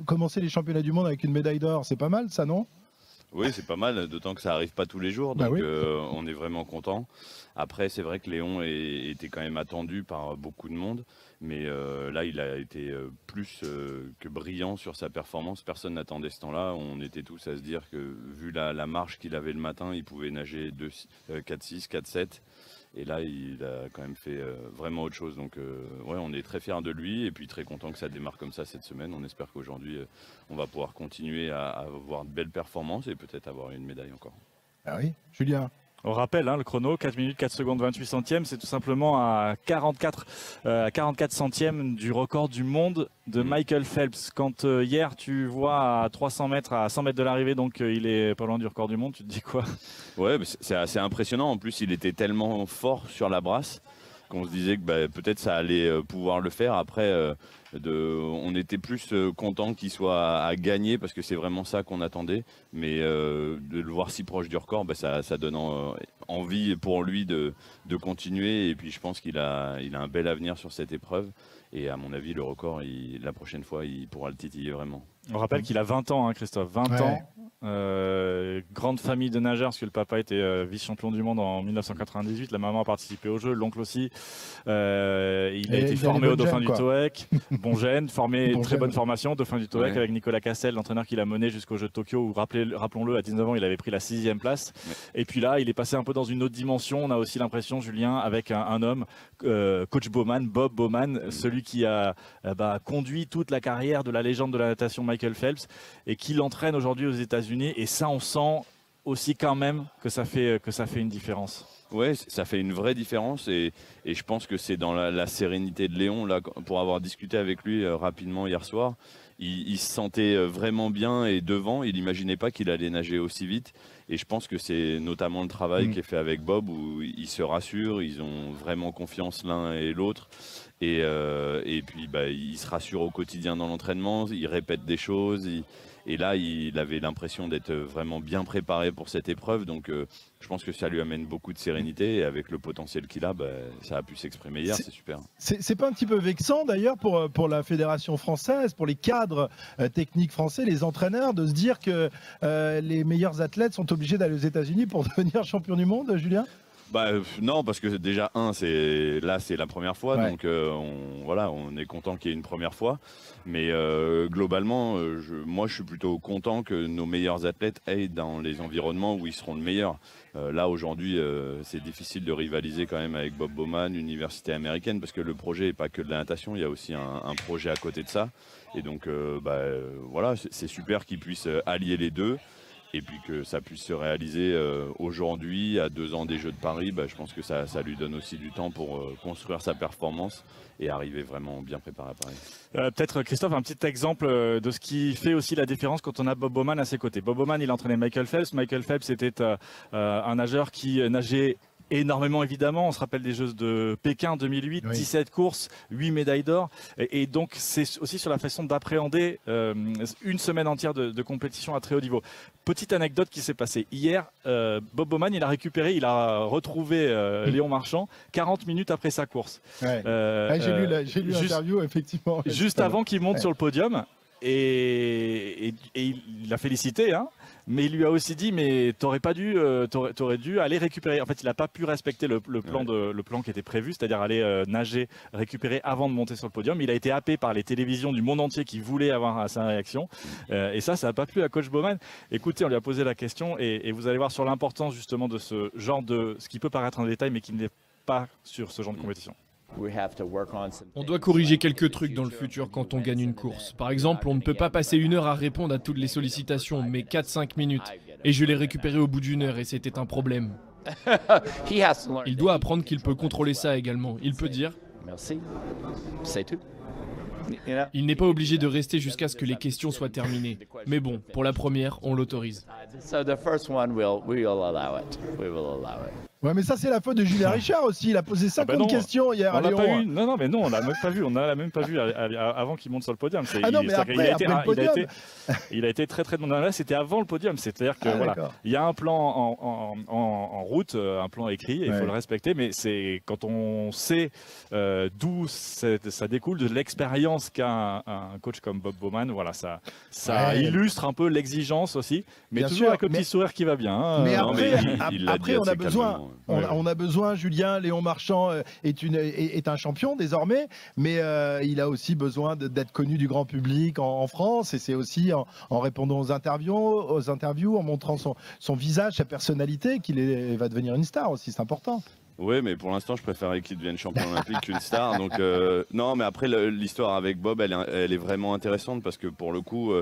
commencer les championnats du monde avec une médaille d'or, c'est pas mal ça, non? Oui, c'est pas mal, d'autant que ça arrive pas tous les jours, donc on est vraiment content. Après, c'est vrai que Léon était quand même attendu par beaucoup de monde, mais là, il a été plus que brillant sur sa performance. Personne n'attendait ce temps-là. On était tous à se dire que, vu la marche qu'il avait le matin, il pouvait nager 4-6, 4-7. Et là, il a quand même fait vraiment autre chose. Donc, ouais, on est très fiers de lui et puis très content que ça démarre comme ça cette semaine. On espère qu'aujourd'hui, on va pouvoir continuer à avoir de belles performances et peut-être avoir une médaille encore. Ah oui, Julien. On rappelle le chrono, 4 minutes 4 secondes 28 centièmes, c'est tout simplement à 44 centièmes du record du monde de Michael Phelps. Quand hier tu vois à 300 mètres, à 100 mètres de l'arrivée, donc il est pas loin du record du monde, tu te dis quoi? Ouais, c'est assez impressionnant. En plus, il était tellement fort sur la brasse qu'on se disait que peut-être ça allait pouvoir le faire. Après, on était plus content qu'il soit à gagner parce que c'est vraiment ça qu'on attendait. Mais de le voir si proche du record, ça donne envie pour lui de continuer. Et puis je pense qu'il a un bel avenir sur cette épreuve. Et à mon avis, le record, la prochaine fois, il pourra le titiller vraiment. On rappelle qu'il a 20 ans, Christophe, 20 ans. Grande famille de nageurs, parce que le papa était vice-champion du monde en 1998, la maman a participé au jeu, l'oncle aussi. Il a été formé au Dauphin du TOEIC, bon gène, très bonne formation, Dauphin du TOEIC avec Nicolas Cassel, l'entraîneur qui l'a mené jusqu'aux Jeux de Tokyo, où rappelons-le, à 19 ans, il avait pris la 6e place. Et puis là, il est passé un peu dans une autre dimension. On a aussi l'impression, Julien, avec un homme, coach Bowman, Bob Bowman, celui qui a conduit toute la carrière de la légende de la natation Michael Phelps et qui l'entraîne aujourd'hui aux États-Unis. Et ça, on sent aussi quand même que ça fait une différence. Ouais, ça fait une vraie différence et je pense que c'est dans la sérénité de Léon. Là, pour avoir discuté avec lui rapidement hier soir, il se sentait vraiment bien et devant. Il n'imaginait pas qu'il allait nager aussi vite. Et je pense que c'est notamment le travail qui est fait avec Bob où ils se rassurent, ils ont vraiment confiance l'un et l'autre. Et puis il se rassure au quotidien dans l'entraînement, il répète des choses. Et là, il avait l'impression d'être vraiment bien préparé pour cette épreuve. Donc, je pense que ça lui amène beaucoup de sérénité. Et avec le potentiel qu'il a, ça a pu s'exprimer hier. C'est super. C'est pas un petit peu vexant, d'ailleurs, pour la Fédération française, pour les cadres techniques français, les entraîneurs, de se dire que les meilleurs athlètes sont obligés d'aller aux États-Unis pour devenir champion du monde, Julien? Non, parce que déjà, c'est la première fois. Donc, on est content qu'il y ait une première fois. Mais globalement, moi, je suis plutôt content que nos meilleurs athlètes aillent dans les environnements où ils seront le meilleur. Là, aujourd'hui, c'est difficile de rivaliser quand même avec Bob Bowman, université américaine, parce que le projet n'est pas que de la natation, il y a aussi un projet à côté de ça. Et donc, c'est super qu'ils puissent allier les deux. Et puis que ça puisse se réaliser aujourd'hui, à 2 ans des Jeux de Paris, je pense que ça lui donne aussi du temps pour construire sa performance et arriver vraiment bien préparé à Paris. Peut-être, Christophe, un petit exemple de ce qui fait aussi la différence quand on a Bob Bowman à ses côtés. Bob Bowman, il a entraîné Michael Phelps. Michael Phelps était un nageur qui nageait énormément, évidemment. On se rappelle des Jeux de Pékin 2008, 17 courses, 8 médailles d'or. Et donc, c'est aussi sur la façon d'appréhender une semaine entière de compétition à très haut niveau. Petite anecdote qui s'est passée. Hier, Bob Bowman, il a retrouvé Léon Marchand 40 minutes après sa course. J'ai lu l'interview, effectivement. Juste avant qu'il monte sur le podium. Et il l'a félicité, mais il lui a aussi dit mais t'aurais dû aller récupérer. En fait, il n'a pas pu respecter le plan qui était prévu, c'est-à-dire aller nager, récupérer avant de monter sur le podium. Il a été happé par les télévisions du monde entier qui voulaient avoir sa réaction. Et ça n'a pas plu à coach Bowman. Écoutez, on lui a posé la question et vous allez voir sur l'importance justement de ce genre ce qui peut paraître un détail mais qui n'est pas sur ce genre de compétition. On doit corriger quelques trucs dans le futur quand on gagne une course. Par exemple, on ne peut pas passer 1 heure à répondre à toutes les sollicitations, mais 4-5 minutes. Et je l'ai récupéré au bout d'1 heure et c'était un problème. Il doit apprendre qu'il peut contrôler ça également. Il peut dire « Merci, c'est tout ». Il n'est pas obligé de rester jusqu'à ce que les questions soient terminées. Mais bon, pour la première, on l'autorise. Ouais, mais ça, c'est la faute de Julien Richard aussi. Il a posé 50 questions hier à Léon. Non, mais non, on l'a même pas vu. On l'a même pas vu avant qu'il monte sur le podium. Ah non, mais après le podium. Il a été très très bon. Là, c'était avant le podium. C'est-à-dire que voilà, il y a un plan en route, un plan écrit, et il faut le respecter. Mais c'est quand on sait d'où ça découle, de l'expérience qu'a un coach comme Bob Bowman. Voilà, ça illustre un peu l'exigence aussi, mais bien toujours sûr, avec le petit sourire qui va bien. Hein. Mais après, on a besoin. On a besoin, Julien, Léon Marchand est un champion désormais, mais il a aussi besoin d'être connu du grand public en France, et c'est aussi en répondant aux interviews, en montrant son visage, sa personnalité, qu'il va devenir une star aussi, c'est important. Oui, mais pour l'instant, je préférerais qu'il devienne champion olympique qu'une star. Donc, non, mais après, l'histoire avec Bob, elle est vraiment intéressante parce que pour le coup,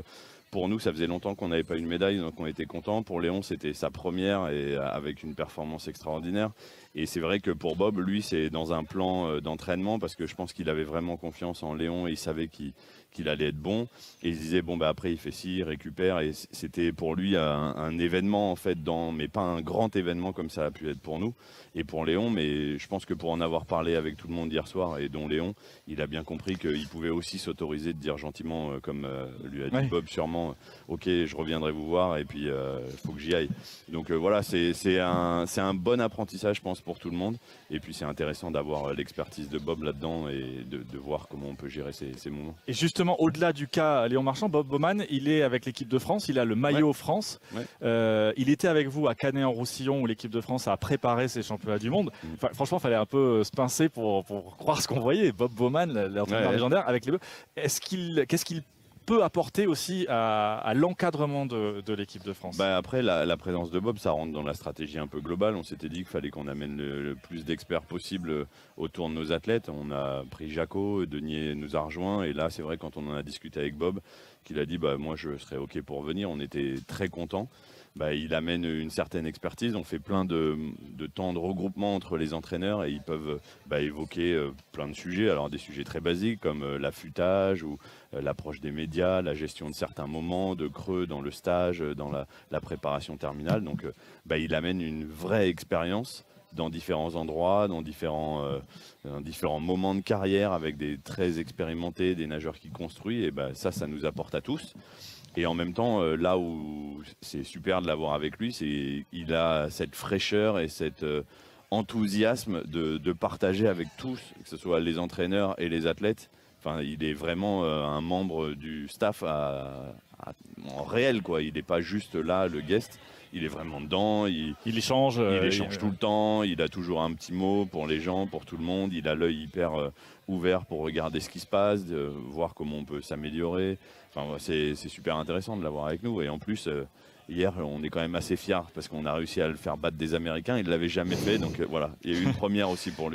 pour nous, ça faisait longtemps qu'on n'avait pas une médaille, donc on était contents. Pour Léon, c'était sa première et avec une performance extraordinaire. Et c'est vrai que pour Bob, lui, c'est dans un plan d'entraînement parce que je pense qu'il avait vraiment confiance en Léon et il savait qu'il allait être bon. Et il se disait, bon, bah, après, il fait ci, il récupère. Et c'était pour lui un événement, en fait, mais pas un grand événement comme ça a pu être pour nous et pour Léon. Mais je pense que pour en avoir parlé avec tout le monde hier soir, et dont Léon, il a bien compris qu'il pouvait aussi s'autoriser de dire gentiment, comme lui a dit Bob sûrement, ok, je reviendrai vous voir et puis il faut que j'y aille. Donc voilà, c'est un bon apprentissage, je pense, pour tout le monde. Et puis c'est intéressant d'avoir l'expertise de Bob là-dedans et de voir comment on peut gérer ces moments. Et justement, au-delà du cas Léon Marchand, Bob Bowman, il est avec l'équipe de France, il a le maillot France. Il était avec vous à Canet-en-Roussillon où l'équipe de France a préparé ses championnats du monde. Enfin, franchement, il fallait un peu se pincer pour croire ce qu'on voyait. Bob Bowman, l'entraîneur légendaire, avec les Bleus. Qu'est-ce qu'il peut apporter aussi à l'encadrement de l'équipe de France? Après, la présence de Bob, ça rentre dans la stratégie un peu globale. On s'était dit qu'il fallait qu'on amène le plus d'experts possible autour de nos athlètes. On a pris Jaco, Denier nous a rejoint. Et là, c'est vrai, quand on en a discuté avec Bob, qu'il a dit moi, je serais OK pour venir, on était très contents. Il amène une certaine expertise. On fait plein de temps de regroupement entre les entraîneurs et ils peuvent évoquer plein de sujets. Alors des sujets très basiques comme l'affûtage ou l'approche des médias, la gestion de certains moments de creux dans le stage, dans la préparation terminale. Donc il amène une vraie expérience dans différents endroits, dans différents moments de carrière avec des très expérimentés, des nageurs qui construisent. Et ça nous apporte à tous. Et en même temps, là où c'est super de l'avoir avec lui, c'est qu'il a cette fraîcheur et cet enthousiasme de partager avec tous, que ce soit les entraîneurs et les athlètes. Enfin, il est vraiment un membre du staff en réel, quoi. Il n'est pas juste là, le guest. Il est vraiment dedans. Il échange tout le temps. Il a toujours un petit mot pour les gens, pour tout le monde. Il a l'œil hyper ouvert pour regarder ce qui se passe, voir comment on peut s'améliorer. Enfin, c'est super intéressant de l'avoir avec nous. Et en plus, hier, on est quand même assez fiers parce qu'on a réussi à le faire battre des Américains. Il ne l'avait jamais fait. Donc voilà, il y a eu une première aussi pour lui.